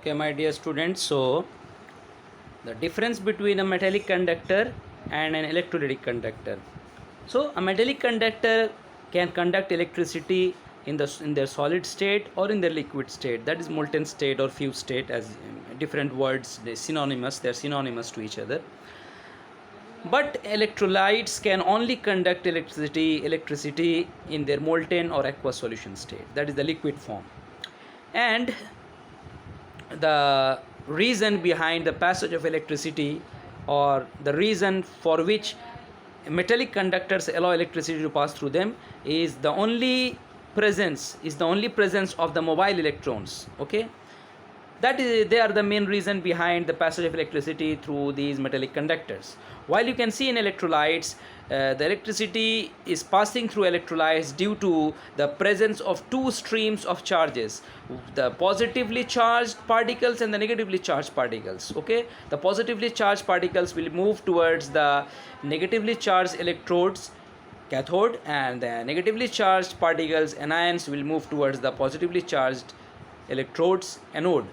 Okay, my dear students, so the difference between a metallic conductor and an electrolytic conductor. So a metallic conductor can conduct electricity in their solid state or in their liquid state, that is molten state or fused state, as different words, they're synonymous to each other. But electrolytes can only conduct electricity in their molten or aqueous solution state, that is the liquid form. And the reason behind the passage of electricity, or the reason for which metallic conductors allow electricity to pass through them, is the only presence of the mobile electrons. Okay, that is, they are the main reason behind the passage of electricity through these metallic conductors. While you can see in electrolytes, the electricity is passing through electrolytes due to the presence of two streams of charges, the positively charged particles and the negatively charged particles. Okay, the positively charged particles will move towards the negatively charged electrodes, cathode, and the negatively charged particles, anions, will move towards the positively charged electrodes, anode.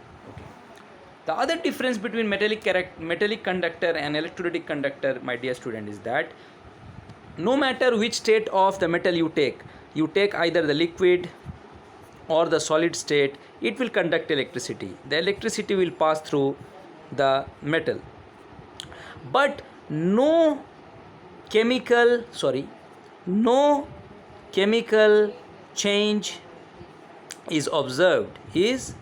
The other difference between metallic conductor and electrolytic conductor, my dear student, is that no matter which state of the metal you take either the liquid or the solid state, it will conduct electricity. The electricity will pass through the metal. But no chemical change is observed. Yes.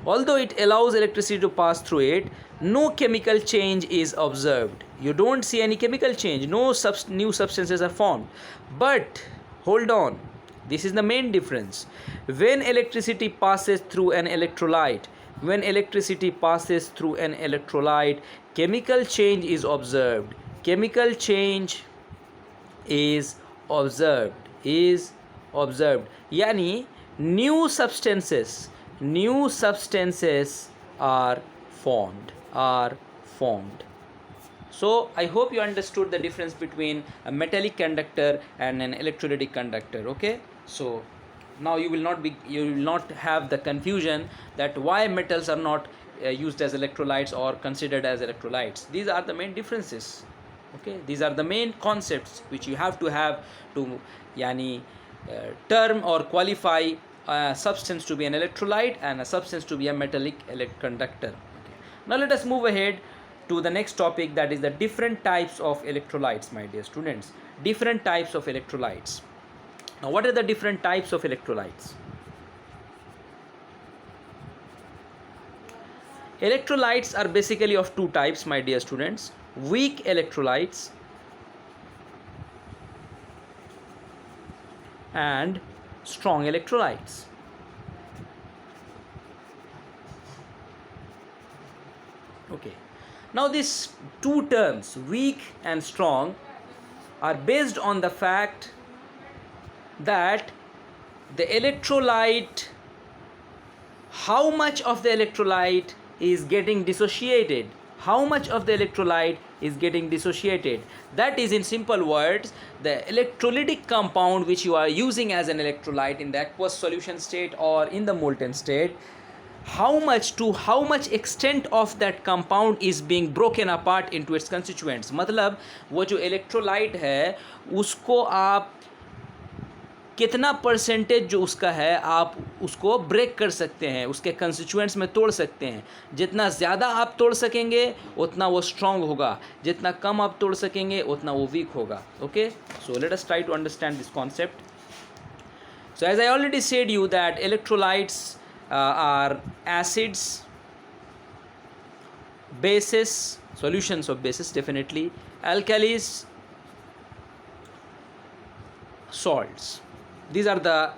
Although it allows electricity to pass through it, no chemical change is observed. You don't see any chemical change, no new substances are formed. But hold on, this is the main difference. When electricity passes through an electrolyte, chemical change is observed. Yani new substances are formed. So I hope you understood the difference between a metallic conductor and an electrolytic conductor. Okay, so now you will not have the confusion that why metals are not used as electrolytes or considered as electrolytes. These are the main differences. Okay, these are the main concepts which you have to term or qualify a substance to be an electrolyte and a substance to be a metallic conductor. Okay. Now let us move ahead to the next topic, that is the different types of electrolytes, my dear students. Different types of electrolytes. Now what are the different types of electrolytes? Electrolytes are basically of two types, my dear students: weak electrolytes and strong electrolytes. Okay, now these two terms, weak and strong, are based on the fact that the electrolyte, how much of the electrolyte is getting dissociated. That is, in simple words, the electrolytic compound which you are using as an electrolyte in the aqueous solution state or in the molten state, how much extent of that compound is being broken apart into its constituents. मतलब वो जो electrolyte है उसको आप कितना percentage जो उसका है आप उसको ब्रेक कर सकते हैं, उसके कंस्टिट्यूएंट्स में तोड़ सकते हैं. जितना ज़्यादा आप तोड़ सकेंगे उतना वो स्ट्रॉन्ग होगा, जितना कम आप तोड़ सकेंगे उतना वो वीक होगा. Okay, so let us try to understand this concept. So as I already said you that electrolytes are acids, bases, solutions of bases definitely, alkalis, salts. These are the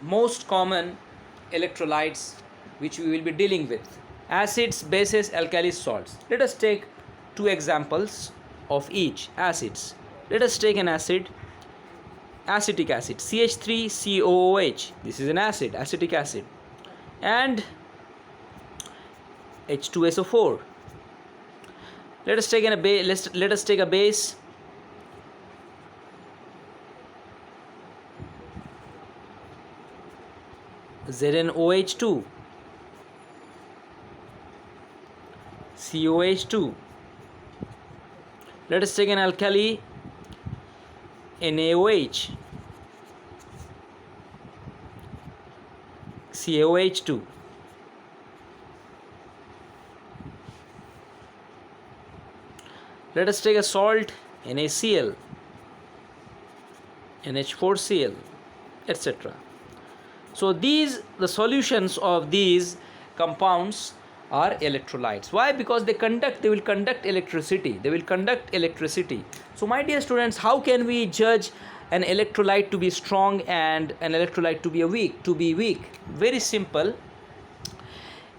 most common electrolytes which we will be dealing with: acids, bases, alkalis, salts. Let us take two examples of each. Acids. Let us take an acid, acetic acid, CH3COOH. This is an acid, acetic acid, and H2SO4. Let us take a base, ZnOH2, COH2. Let us take an alkali, NaOH, CaOH2. Let us take a salt, NaCl, NH4Cl, etc. So the solutions of these compounds are electrolytes. Why? Because they will conduct electricity. So my dear students, how can we judge an electrolyte to be strong and an electrolyte to be weak? Very simple.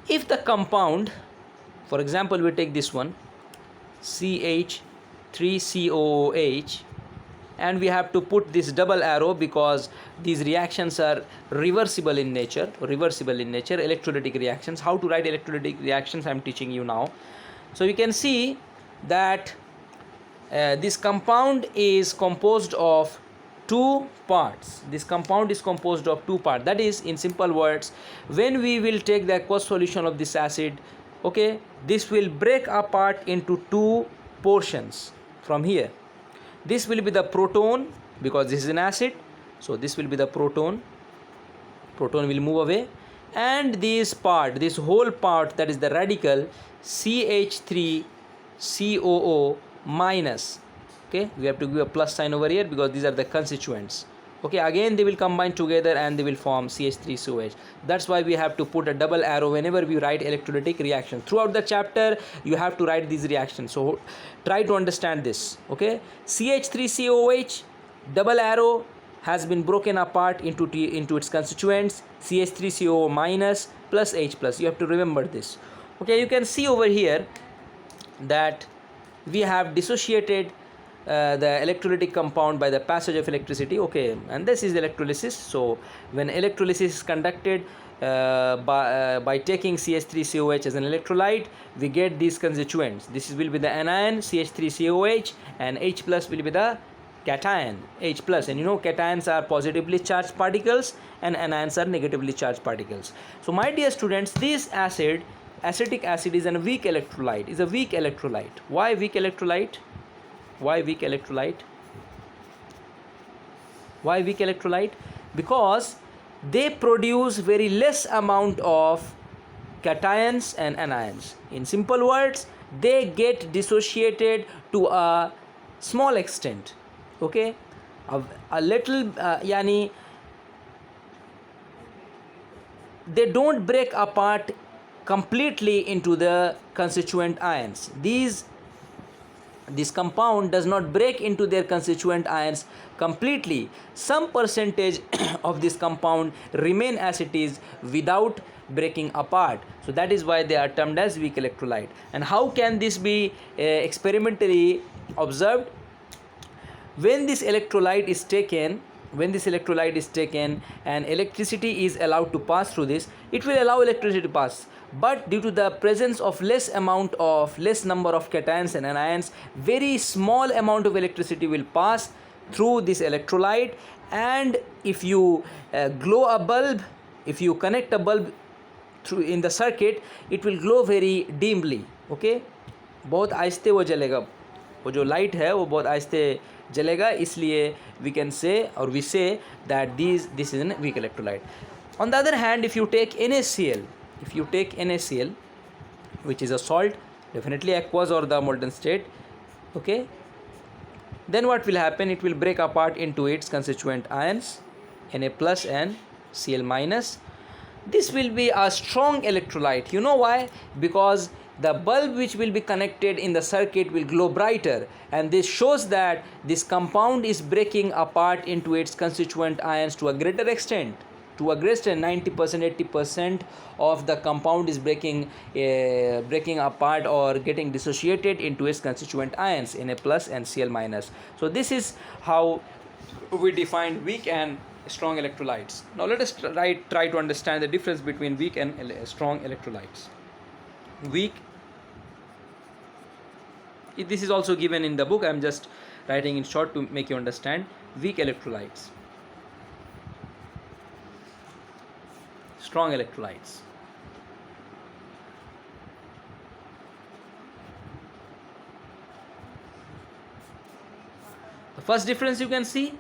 If the compound, for example, we take this one, CH3COOH, and we have to put this double arrow because these reactions are reversible in nature, electrolytic reactions. How to write electrolytic reactions I am teaching you now. So you can see that this compound is composed of two parts. That is, in simple words, when we will take the aqueous solution of this acid, okay, this will break apart into two portions from here. This will be the proton, because this is an acid, so this will be the proton will move away, and this whole part, that is the radical, CH3COO minus, okay, we have to give a plus sign over here because these are the constituents. Okay, again they will combine together and they will form CH3COH. That's why we have to put a double arrow whenever we write electrolytic reaction. Throughout the chapter you have to write these reactions, so try to understand this. Okay, CH3COH, double arrow, has been broken apart into its constituents, CH3COO minus plus H plus. You have to remember this. Okay, you can see over here that we have dissociated the electrolytic compound by the passage of electricity. Okay, and this is electrolysis. So when electrolysis is conducted by taking CH3COH as an electrolyte, we get these constituents. This will be the anion CH3COH, and H plus will be the cation H plus. And you know, cations are positively charged particles and anions are negatively charged particles. So my dear students, this acetic acid is a weak electrolyte. Why weak electrolyte? Because they produce very less amount of cations and anions. In simple words, they get dissociated to a small extent. Okay, a little, yani they don't break apart completely into the constituent ions. This compound does not break into their constituent ions completely. Some percentage of this compound remain as it is without breaking apart. So that is why they are termed as weak electrolyte. And how can this be experimentally observed? When this electrolyte is taken and electricity is allowed to pass through this, it will allow electricity to pass. But due to the presence of less number of cations and anions, very small amount of electricity will pass through this electrolyte. And if you glow a bulb, if you connect a bulb through in the circuit, it will glow very dimly. Okay, बहुत आहिस्ते वो जलेगा, वो जो light है वो बहुत आहिस्ते जलेगा, इसलिए we can say, or we say that this is a weak electrolyte. On the other hand, if you take NaCl, which is a salt, definitely aqueous or the molten state, okay, then what will happen? It will break apart into its constituent ions, Na plus and Cl minus. This will be a strong electrolyte. You know why? Because the bulb which will be connected in the circuit will glow brighter, and this shows that this compound is breaking apart into its constituent ions to a greater extent. 90%, 80% of the compound is breaking apart or getting dissociated into its constituent ions, Na plus and Cl minus. So this is how we define weak and strong electrolytes. Now let us try to understand the difference between weak and strong electrolytes. Weak, this is also given in the book, I am just writing in short to make you understand. Weak electrolytes. strong electrolytes. The first difference you can see,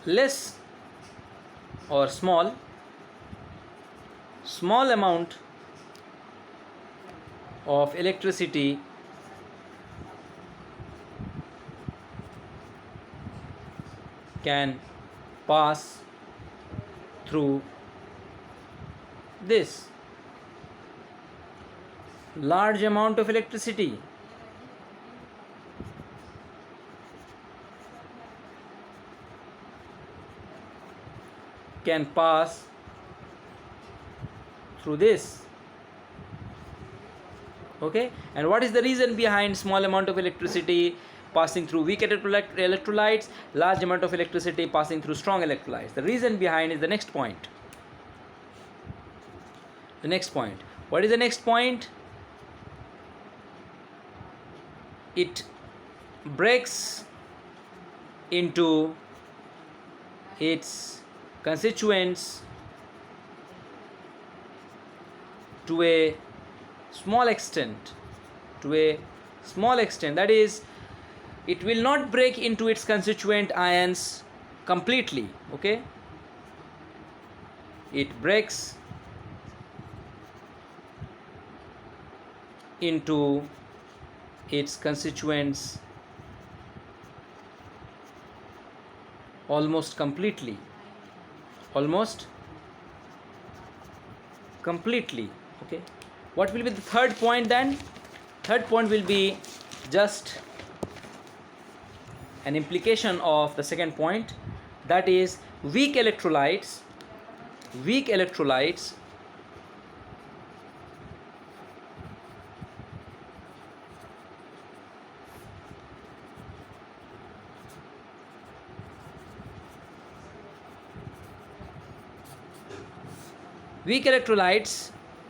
less or small amount of electricity can pass through this. Large amount of electricity can pass through this. Okay, and what is the reason behind small amount of electricity passing through weak electrolytes, large amount of electricity passing through strong electrolytes? The reason behind is the next point. The next point. What is the next point? It breaks into its constituents to a small extent. That is, it will not break into its constituent ions completely. Okay, it breaks into its constituents almost completely. Okay, what will be the third point then? Third point will be just an implication of the second point, that is weak electrolytes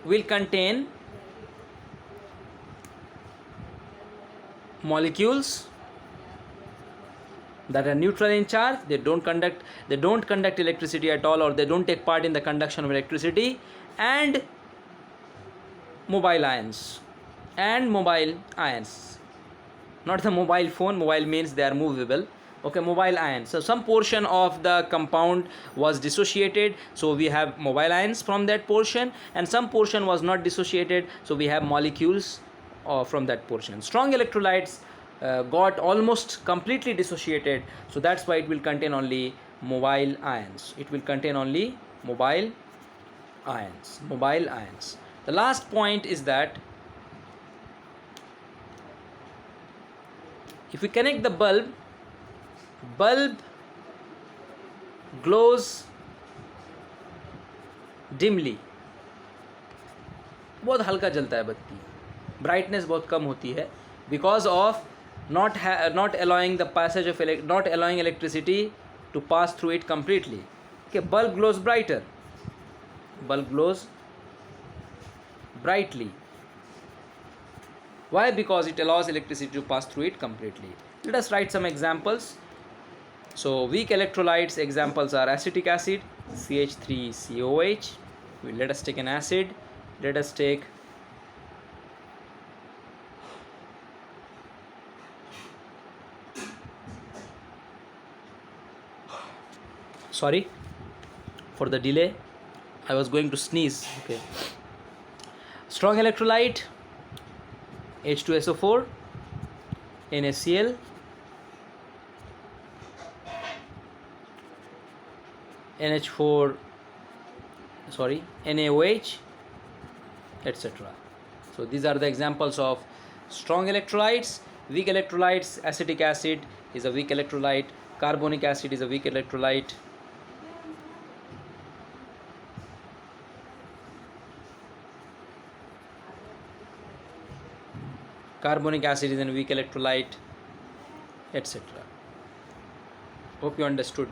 will contain molecules that are neutral in charge. They don't conduct electricity at all, or they don't take part in the conduction of electricity, and mobile ions. Not the mobile phone. Mobile means they are movable. Okay, mobile ions. So some portion of the compound was dissociated, so we have mobile ions from that portion, and some portion was not dissociated, so we have molecules from that portion. Strong electrolytes got almost completely dissociated, so that's why it will contain only mobile ions. The last point is that if we connect the bulb glows dimly. बहुत हल्का जलता है बत्ती, brightness बहुत कम होती है, because of not allowing electricity to pass through it completely. Okay, bulb glows brightly. Why? Because it allows electricity to pass through it completely. Let us write some examples. So weak electrolytes examples are acetic acid, CH3COH. Let us take an acid. Let us take sorry for the delay, I was going to sneeze. Okay, strong electrolyte, H2SO4, NaCl, NaOH, etc. So these are the examples of strong electrolytes. Weak electrolytes, acetic acid is a weak electrolyte, carbonic acid is a weak electrolyte. Carbonic acid is a weak electrolyte, etc. Hope you understood.